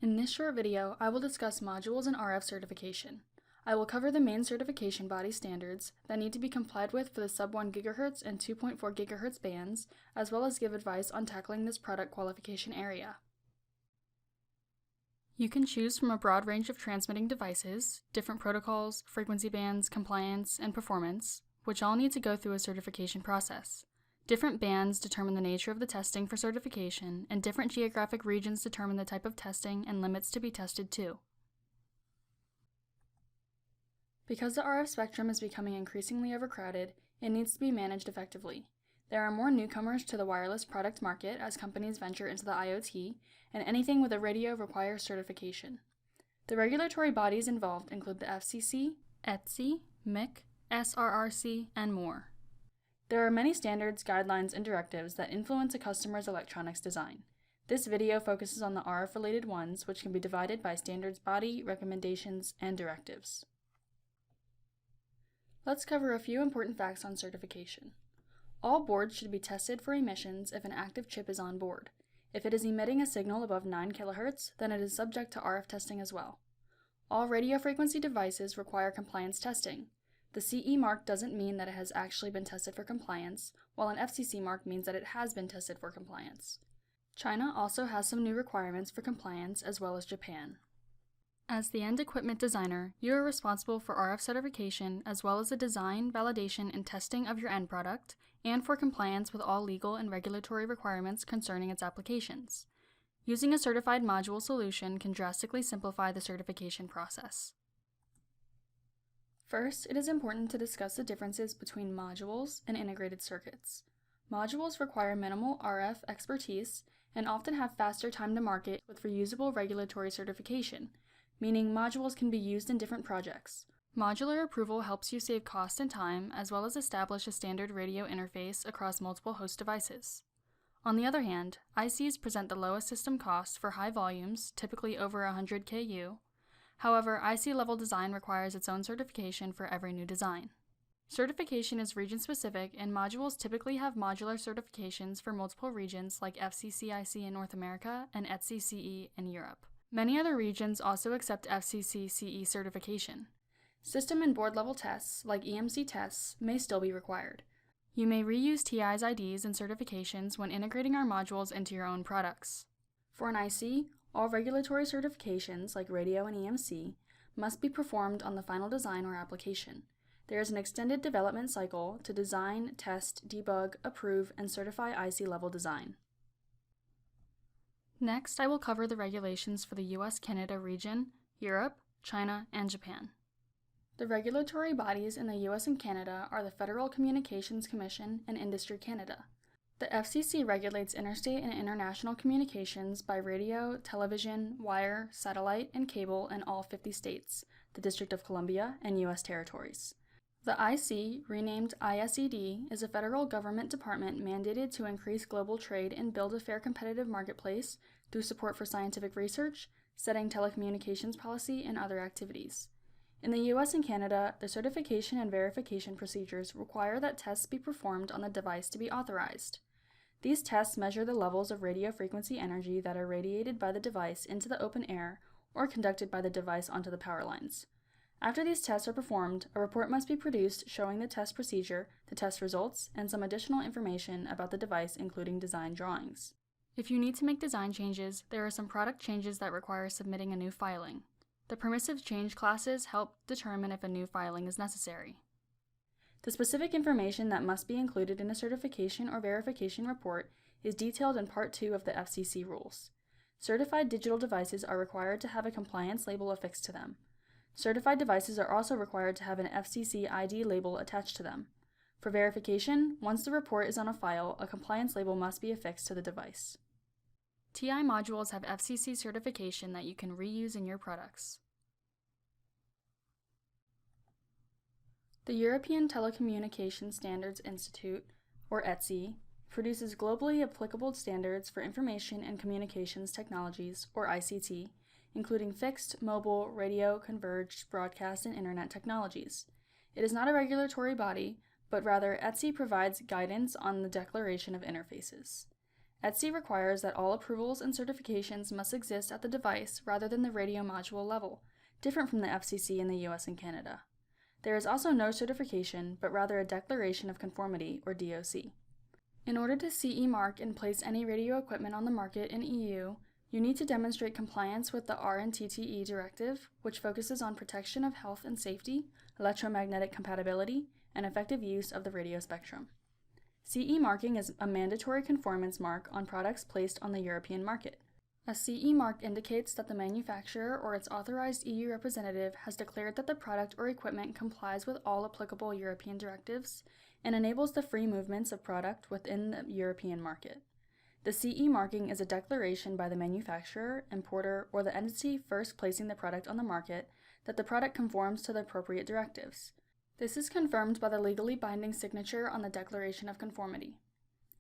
In this short video, I will discuss modules and RF certification. I will cover the main certification body standards that need to be complied with for the sub 1 GHz and 2.4 GHz bands, as well as give advice on tackling this product qualification area. You can choose from a broad range of transmitting devices, different protocols, frequency bands, compliance, and performance, which all need to go through a certification process. Different bands determine the nature of the testing for certification, and different geographic regions determine the type of testing and limits to be tested too. Because the RF spectrum is becoming increasingly overcrowded, it needs to be managed effectively. There are more newcomers to the wireless product market as companies venture into the IoT, and anything with a radio requires certification. The regulatory bodies involved include the FCC, ETSI, MIC, SRRC, and more. There are many standards, guidelines, and directives that influence a customer's electronics design. This video focuses on the RF-related ones, which can be divided by standards body, recommendations, and directives. Let's cover a few important facts on certification. All boards should be tested for emissions if an active chip is on board. If it is emitting a signal above 9 kHz, then it is subject to RF testing as well. All radio frequency devices require compliance testing. The CE mark doesn't mean that it has actually been tested for compliance, while an FCC mark means that it has been tested for compliance. China also has some new requirements for compliance, as well as Japan. As the end equipment designer, you are responsible for RF certification as well as the design, validation, and testing of your end product, and for compliance with all legal and regulatory requirements concerning its applications. Using a certified module solution can drastically simplify the certification process. First, it is important to discuss the differences between modules and integrated circuits. Modules require minimal RF expertise and often have faster time to market with reusable regulatory certification, meaning modules can be used in different projects. Modular approval helps you save cost and time, as well as establish a standard radio interface across multiple host devices. On the other hand, ICs present the lowest system cost for high volumes, typically over 100 kU. However, IC-level design requires its own certification for every new design. Certification is region-specific, and modules typically have modular certifications for multiple regions like FCC-IC in North America and ETSI-CE in Europe. Many other regions also accept FCC-CE certification. System and board-level tests, like EMC tests, may still be required. You may reuse TI's IDs and certifications when integrating our modules into your own products. For an IC, all regulatory certifications, like radio and EMC, must be performed on the final design or application. There is an extended development cycle to design, test, debug, approve, and certify IC-level design. Next, I will cover the regulations for the US-Canada region, Europe, China, and Japan. The regulatory bodies in the US and Canada are the Federal Communications Commission and Industry Canada. The FCC regulates interstate and international communications by radio, television, wire, satellite, and cable in all 50 states, the District of Columbia, and US territories. The IC, renamed ISED, is a federal government department mandated to increase global trade and build a fair competitive marketplace through support for scientific research, setting telecommunications policy, and other activities. In the US and Canada, the certification and verification procedures require that tests be performed on the device to be authorized. These tests measure the levels of radio frequency energy that are radiated by the device into the open air or conducted by the device onto the power lines. After these tests are performed, a report must be produced showing the test procedure, the test results, and some additional information about the device, including design drawings. If you need to make design changes, there are some product changes that require submitting a new filing. The permissive change classes help determine if a new filing is necessary. The specific information that must be included in a certification or verification report is detailed in Part 2 of the FCC rules. Certified digital devices are required to have a compliance label affixed to them. Certified devices are also required to have an FCC ID label attached to them. For verification, once the report is on a file, a compliance label must be affixed to the device. TI modules have FCC certification that you can reuse in your products. The European Telecommunication Standards Institute, or ETSI, produces globally applicable standards for information and communications technologies, or ICT, including fixed, mobile, radio, converged, broadcast, and internet technologies. It is not a regulatory body, but rather ETSI provides guidance on the declaration of interfaces. ETSI requires that all approvals and certifications must exist at the device rather than the radio module level, different from the FCC in the US and Canada. There is also no certification, but rather a Declaration of Conformity, or DOC. In order to CE mark and place any radio equipment on the market in EU, you need to demonstrate compliance with the RNTTE directive, which focuses on protection of health and safety, electromagnetic compatibility, and effective use of the radio spectrum. CE marking is a mandatory conformance mark on products placed on the European market. A CE mark indicates that the manufacturer or its authorized EU representative has declared that the product or equipment complies with all applicable European directives and enables the free movements of product within the European market. The CE marking is a declaration by the manufacturer, importer, or the entity first placing the product on the market that the product conforms to the appropriate directives. This is confirmed by the legally binding signature on the Declaration of Conformity.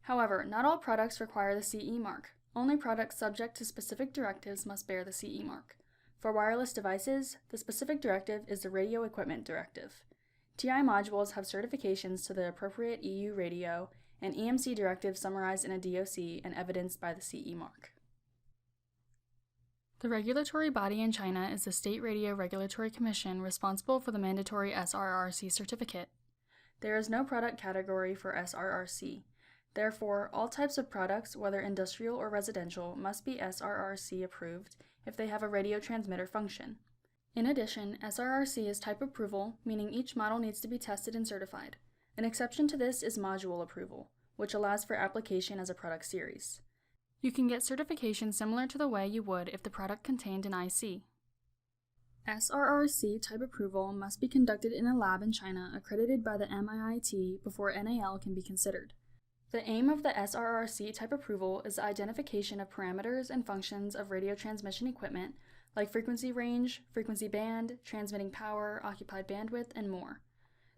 However, not all products require the CE mark. Only products subject to specific directives must bear the CE mark. For wireless devices, the specific directive is the Radio Equipment Directive. TI modules have certifications to the appropriate EU radio and EMC directives summarized in a DOC and evidenced by the CE mark. The regulatory body in China is the State Radio Regulatory Commission responsible for the mandatory SRRC certificate. There is no product category for SRRC. Therefore, all types of products, whether industrial or residential, must be SRRC approved if they have a radio transmitter function. In addition, SRRC is type approval, meaning each model needs to be tested and certified. An exception to this is module approval, which allows for application as a product series. You can get certification similar to the way you would if the product contained an IC. SRRC type approval must be conducted in a lab in China accredited by the MIIT before NAL can be considered. The aim of the SRRC type approval is the identification of parameters and functions of radio transmission equipment like frequency range, frequency band, transmitting power, occupied bandwidth, and more.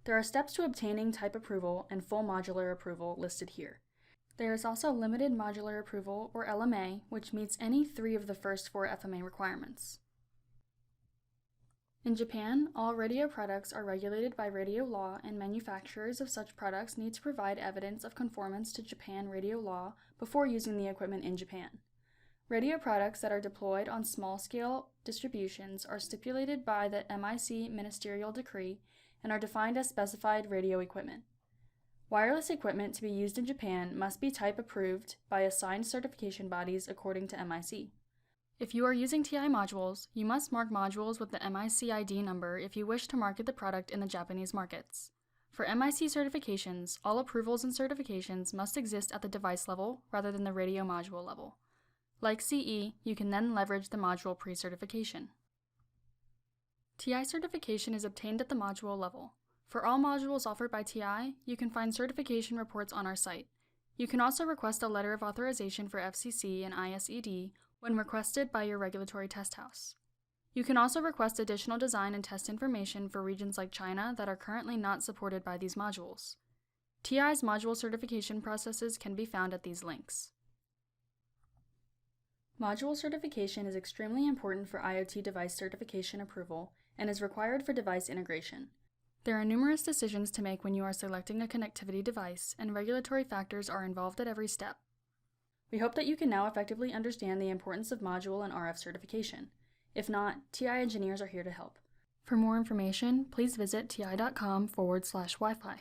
There are steps to obtaining type approval and full modular approval listed here. There is also limited modular approval, or LMA, which meets any 3 of the first 4 FMA requirements. In Japan, all radio products are regulated by radio law, and manufacturers of such products need to provide evidence of conformance to Japan radio law before using the equipment in Japan. Radio products that are deployed on small-scale distributions are stipulated by the MIC Ministerial Decree and are defined as specified radio equipment. Wireless equipment to be used in Japan must be type approved by assigned certification bodies according to MIC. If you are using TI modules, you must mark modules with the MIC ID number if you wish to market the product in the Japanese markets. For MIC certifications, all approvals and certifications must exist at the device level rather than the radio module level. Like CE, you can then leverage the module pre-certification. TI certification is obtained at the module level. For all modules offered by TI, you can find certification reports on our site. You can also request a letter of authorization for FCC and ISED when requested by your regulatory test house. You can also request additional design and test information for regions like China that are currently not supported by these modules. TI's module certification processes can be found at these links. Module certification is extremely important for IoT device certification approval and is required for device integration. There are numerous decisions to make when you are selecting a connectivity device, and regulatory factors are involved at every step. We hope that you can now effectively understand the importance of module and RF certification. If not, TI engineers are here to help. For more information, please visit ti.com/Wi-Fi.